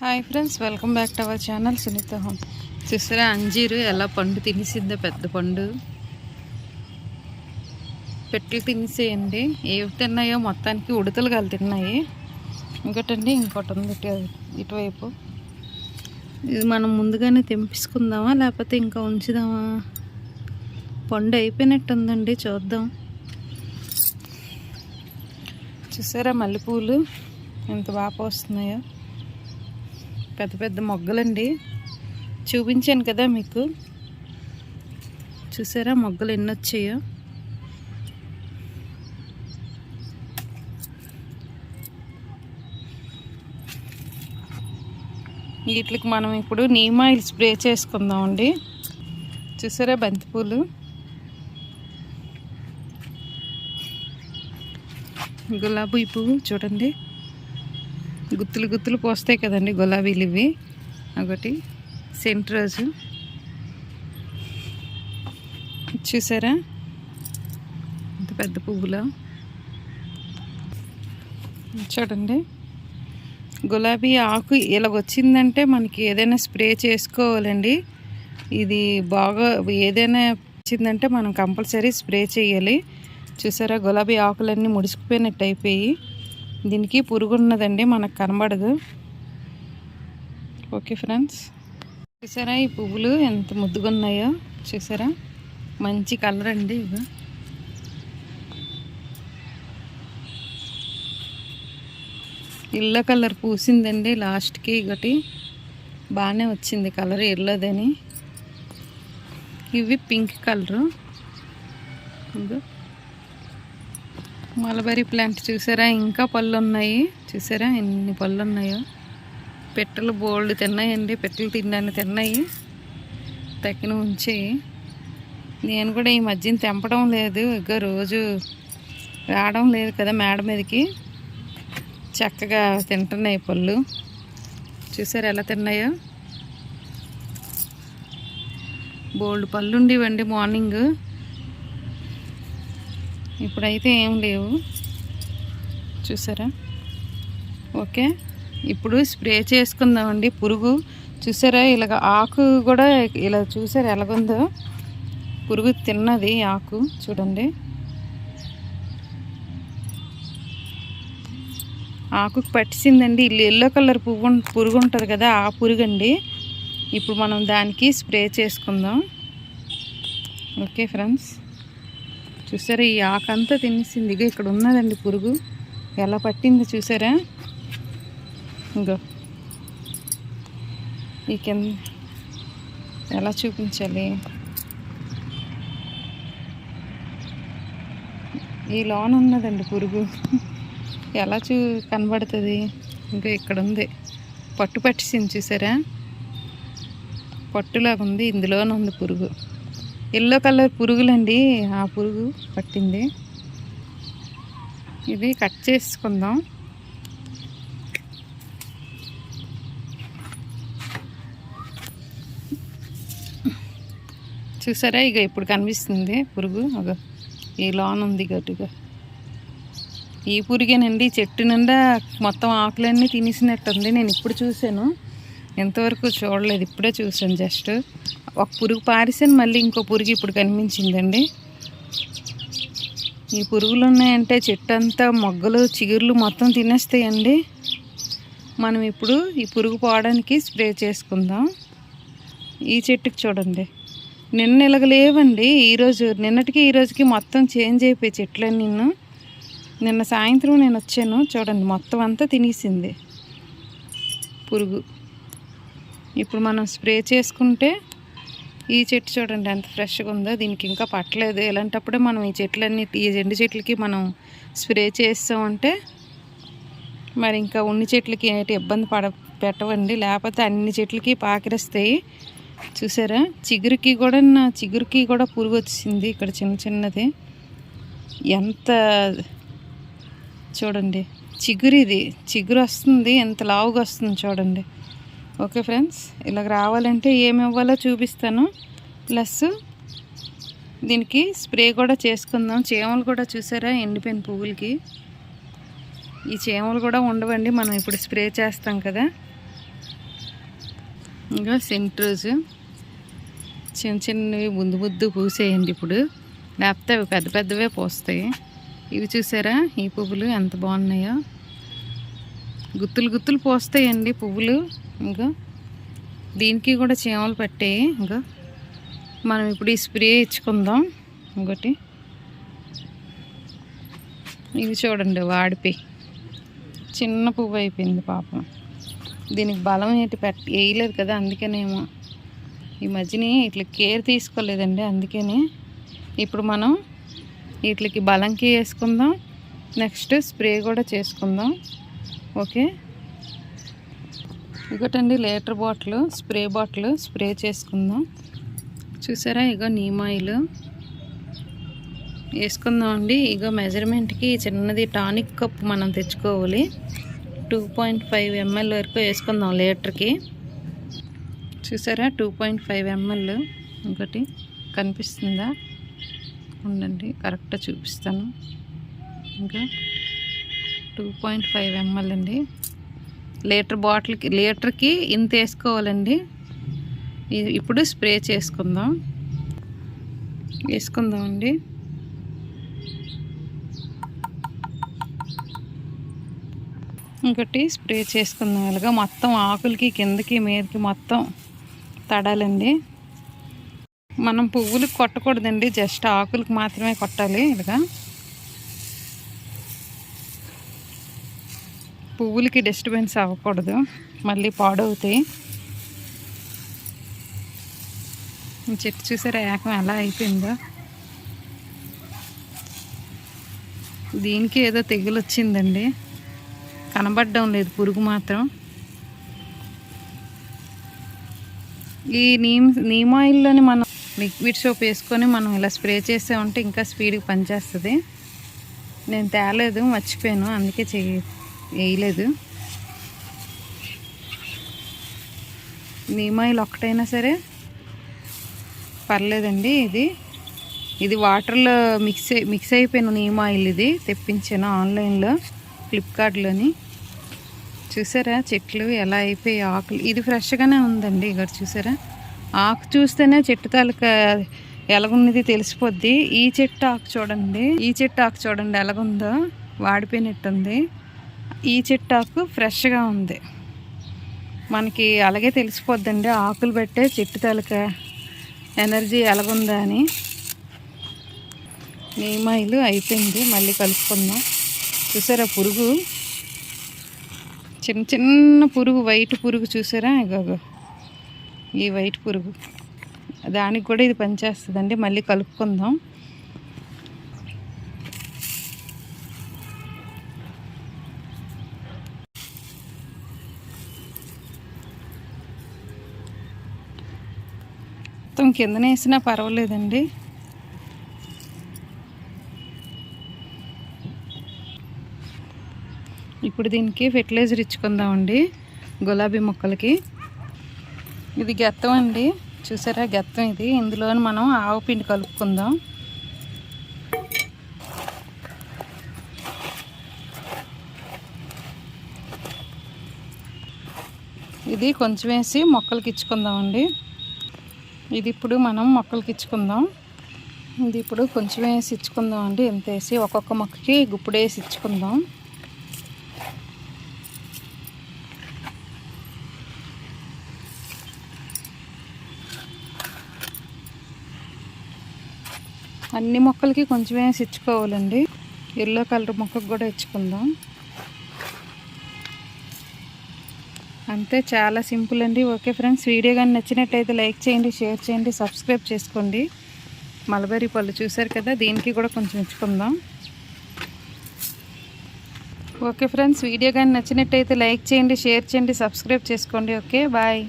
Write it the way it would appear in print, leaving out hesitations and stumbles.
Hi friends, welcome back to our channel Sunitha home. చూసారా అంజీరు ఎలా పండు తినేసిందో, పెద్ద పండు. పెట్లు తినేసేయండి. ఏవి తిన్నాయో మొత్తానికి ఉడతలు కాలు తిన్నాయి. ఇంకోటండి, ఇంకోటి ఉంది ఇటువైపు. ఇది మనం ముందుగానే తెంపించుకుందామా లేకపోతే ఇంకా ఉంచుదామా? పండు అయిపోయినట్టుందండి, చూద్దాం. చూసారా మల్లెపూలు ఎంత బాగా వస్తున్నాయో. పెద్ద పెద్ద మొగ్గలండి, చూపించాను కదా మీకు. చూసారా మొగ్గలు ఎన్ని వచ్చాయో. వీటికి మనం ఇప్పుడు నీమ్ ఆయిల్ స్ప్రే చేసుకుందామండి. చూసారా బంతిపూలు, గులాబీ పువ్వు చూడండి, గుత్తులు గుత్తులు పోస్తాయి కదండి గులాబీలు ఇవి. ఒకటి సెంట్ రోజు చూసారా ఇంత పెద్ద పువ్వులో. చూడండి గులాబీ ఆకు ఇలాగొచ్చిందంటే మనకి ఏదైనా స్ప్రే చేసుకోవాలండి. ఇది బాగా ఏదైనా వచ్చిందంటే మనం కంపల్సరీ స్ప్రే చేయాలి. చూసారా గులాబీ ఆకులన్నీ ముడిసిపోయినట్టు అయిపోయి. దీనికి పురుగు ఉన్నదండి, మనకు కనబడదు. ఓకే ఫ్రెండ్స్, చూసారా ఈ పువ్వులు ఎంత ముద్దుగా ఉన్నాయో. చూసారా మంచి కలర్ అండి. ఇవి ఎల్లో కలర్ పూసిందండి లాస్ట్కి. ఒకటి బాగానే వచ్చింది కలర్ ఎల్లోదని. ఇవి పింక్ కలరు. మలబరీ ప్లాంట్ చూసారా, ఇంకా పళ్ళు ఉన్నాయి. చూసారా ఎన్ని పళ్ళు ఉన్నాయో. పెట్టలు బోల్డ్ తిన్నాయండి, పెట్టలు తిన్నాయి తక్కిన ఉంచి. నేను కూడా ఈ మధ్యన తెంపడం లేదు, ఇక రోజు రావడం లేదు కదా మేడ మీదకి. చక్కగా తింటున్నాయి పళ్ళు. చూసారా ఎలా తిన్నాయో. బోల్డ్ పళ్ళు ఉండేవండి మార్నింగ్, ఇప్పుడైతే ఏం లేవు. చూసారా. ఓకే, ఇప్పుడు స్ప్రే చేసుకుందామండి. పురుగు చూసారా ఇలాగ ఆకు కూడా ఇలా చూసారా ఎలాగుందో. పురుగు తిన్నది ఆకు చూడండి. ఆకుకు పట్టిసిందండి. ఎల్లో కలర్ పురుగు ఉంటుంది కదా, ఆ పురుగు అండి. ఇప్పుడు మనం దానికి స్ప్రే చేసుకుందాం. ఓకే ఫ్రెండ్స్, చూసారా ఈ ఆకంతా తినేసింది. ఇక ఇక్కడ ఉన్నదండి పురుగు, ఎలా పట్టింది చూసారా. ఇంకో ఈ కింద ఎలా చూపించాలి, ఈ లోన ఉన్నదండి పురుగు. ఎలా కనబడుతుంది. ఇంకా ఇక్కడ ఉంది, పట్టు పట్టిసింది చూసారా, పట్టులాగా ఉంది. ఇందులోనే ఉంది పురుగు. ఎల్లో కలర్ పురుగులండి, ఆ పురుగు పట్టింది. ఇది కట్ చేసుకుందాం. చూసారా ఇక ఇప్పుడు కనిపిస్తుంది పురుగు. ఒక ఈ లోన్ ఉంది గట్టిగా. ఈ పురుగేనండి, చెట్టు నిండా మొత్తం ఆకులన్నీ తినేసినట్టుంది. నేను ఇప్పుడు చూశాను, ఎంతవరకు చూడలేదు, ఇప్పుడే చూసాను. జస్ట్ ఒక పురుగు పారిసాను, మళ్ళీ ఇంకో పురుగు ఇప్పుడు కనిపించిందండి. ఈ పురుగులు ఉన్నాయంటే చెట్టు అంతా మొగ్గలు చిగుర్లు మొత్తం తినేస్తాయండి. మనం ఇప్పుడు ఈ పురుగు పోవడానికి స్ప్రే చేసుకుందాం. ఈ చెట్టుకి చూడండి, నిన్న ఇలాగలేవండి. నిన్నటికి ఈరోజుకి మొత్తం చేంజ్ అయిపోయి చెట్లన్నీ. నిన్న సాయంత్రం నేను వచ్చాను, చూడండి మొత్తం అంతా తినేసింది పురుగు. ఇప్పుడు మనం స్ప్రే చేసుకుంటే ఈ చెట్టు చూడండి ఎంత ఫ్రెష్గా ఉందో. దీనికి ఇంకా పట్టలేదు. ఇలాంటప్పుడే మనం ఈ చెట్లన్నీ, ఈ ఎండు చెట్లకి మనం స్ప్రే చేస్తామంటే మరి ఇంకా ఉన్ని చెట్లకి ఏంటి ఇబ్బంది పెట్టవండి. లేకపోతే అన్ని చెట్లకి పాకిరేస్తాయి. చూసారా చిగురికి కూడా పురుగు వచ్చింది. ఇక్కడ చిన్న చిన్నది ఎంత చూడండి. చిగురు వస్తుంది, ఎంత లావుగా వస్తుంది చూడండి. ఓకే ఫ్రెండ్స్, ఇలాగ రావాలంటే ఏమి ఇవ్వాలో చూపిస్తాను. ప్లస్ దీనికి స్ప్రే కూడా చేసుకుందాం. చీమలు కూడా చూసారా ఎండిపోయిన పువ్వులకి. ఈ చీమలు కూడా ఉండవండి, మనం ఇప్పుడు స్ప్రే చేస్తాం కదా. ఇంకా సెంట్ రోజు చిన్న చిన్నవి ముద్దు పూసేయండి ఇప్పుడు, లేకపోతే అవి పెద్ద పెద్దవే పోస్తాయి. ఇవి చూసారా ఈ పువ్వులు ఎంత బాగున్నాయో, గుత్తులు పోస్తాయండి పువ్వులు. ఇంకా దీనికి కూడా చీమలు పట్టాయి. ఇంకా మనం ఇప్పుడు ఈ స్ప్రే ఇచ్చుకుందాం. ఇంకోటి ఇది చూడండి, వాడిపోయి చిన్న పువ్వు అయిపోయింది పాపం. దీనికి బలం వేయలేదు కదా, అందుకనేమో ఈ మధ్యని ఇట్లా కేర్ తీసుకోలేదండి, అందుకని ఇప్పుడు మనం వీటికి బలంకి వేసుకుందాం. నెక్స్ట్ స్ప్రే కూడా చేసుకుందాం. ఓకే, ఇంకోటండి litre bottle, spray bottle spray చేసుకుందాం. చూసారా, ఇగో నీమ్ ఆయిల్ వేసుకుందాం అండి. ఇగో మెజర్మెంట్కి చిన్నది టానిక్ కప్ మనం తెచ్చుకోవాలి. 2.5 ml వరకు వేసుకుందాం లీటర్కి. చూసారా 2.5 ml. ఇంకోటి కనిపిస్తుందా, ఉండండి కరెక్ట్గా చూపిస్తాను. ఇంకా 2.5 ml అండి. లీటర్కి ఇంత వేసుకోవాలండి. ఇప్పుడు స్ప్రే వేసుకుందాం అండి. ఇంకోటి స్ప్రే చేసుకుందాం. ఇలాగా మొత్తం ఆకులకి కిందకి మీదకి మొత్తం తడాలండి. మనం పువ్వులకు కొట్టకూడదండి, జస్ట్ ఆకులకు మాత్రమే కొట్టాలి. ఇలాగా పువ్వులకి డిస్టర్బెన్స్ అవ్వకూడదు, మళ్ళీ పాడవుతాయి. చెట్టు చూసారా ఏకం ఎలా అయిపోయిందో. దీనికి ఏదో తెగులు వచ్చిందండి, కనబడడం లేదు పురుగు మాత్రం. ఈ నీమ్ ఆయిల్లోని మనం లిక్విడ్ సోప్ వేసుకొని మనం ఇలా స్ప్రే చేసామంటే ఇంకా స్పీడ్గా పనిచేస్తుంది. నేను తేలేదు, మర్చిపోయాను, అందుకే వేయలేదు. నీమ్ ఆయిల్ ఒక్కటైనా సరే పర్లేదండి. ఇది వాటర్లో మిక్స్ అయిపోయిన నీమ్ ఆయిల్. ఇది తెప్పించాను ఆన్లైన్లో, ఫ్లిప్కార్ట్లోని. చూసారా చెట్లు ఎలా అయిపోయి ఆకులు. ఇది ఫ్రెష్గానే ఉందండి. ఇక్కడ చూసారా, ఆకు చూస్తేనే చెట్టు తాలూకా ఎలాగున్నది తెలిసిపోద్ది. ఈ చెట్టు ఆకు చూడండి ఎలాగుందో, వాడిపోయినట్టుంది. ఈ చెట్టు ఆకు ఫ్రెష్గా ఉంది. మనకి అలాగే తెలిసిపోద్దండి ఆకులు పెట్టే చెట్టు తాలూకా ఎనర్జీ ఎలాగుందా అని. నీమ్ ఆయిల్ అయిపోయింది, మళ్ళీ కలుపుకుందాం. చూసారా పురుగు, చిన్న పురుగు, వైట్ పురుగు చూసారా, ఇగో ఈ వైట్ పురుగు, దానికి కూడా ఇది పనిచేస్తుందండి. మళ్ళీ కలుపుకుందాం. మొత్తం కిందనే వేసినా పర్వాలేదండి. ఇప్పుడు దీనికి ఫెర్టిలైజర్ ఇచ్చుకుందామండి గులాబీ మొక్కలకి. ఇది గెత్తం అండి, చూసారా గెత్తం ఇది. ఇందులో మనం ఆవు పిండి కలుపుకుందాం. ఇది కొంచెం వేసి మొక్కలకి ఇచ్చుకుందామండి. ఇది ఇప్పుడు మనం మొక్కలకి ఇచ్చుకుందాం. ఇది ఇప్పుడు కొంచెం వేసి ఇచ్చుకుందాం అండి. ఎంత వేసి ఒక్కొక్క మొక్కకి గుప్పుడు వేసి ఇచ్చుకుందాం. అన్ని మొక్కలకి కొంచెం వేసి ఇచ్చుకోవాలండి. ఎల్లో కలర్ మొక్కకు కూడా ఇచ్చుకుందాం. అంతే, చాలా సింపుల్ అండి. ఓకే ఫ్రెండ్స్, వీడియో కానీ నచ్చినట్టయితే లైక్ చేయండి, షేర్ చేయండి, సబ్స్క్రైబ్ చేసుకోండి. మలబరీ పళ్ళు చూసారు కదా, దీనికి కూడా కొంచెం ఇచ్చుకుందాం. ఓకే ఫ్రెండ్స్, వీడియో కానీ నచ్చినట్టయితే లైక్ చేయండి, షేర్ చేయండి, సబ్స్క్రైబ్ చేసుకోండి. Okay bye.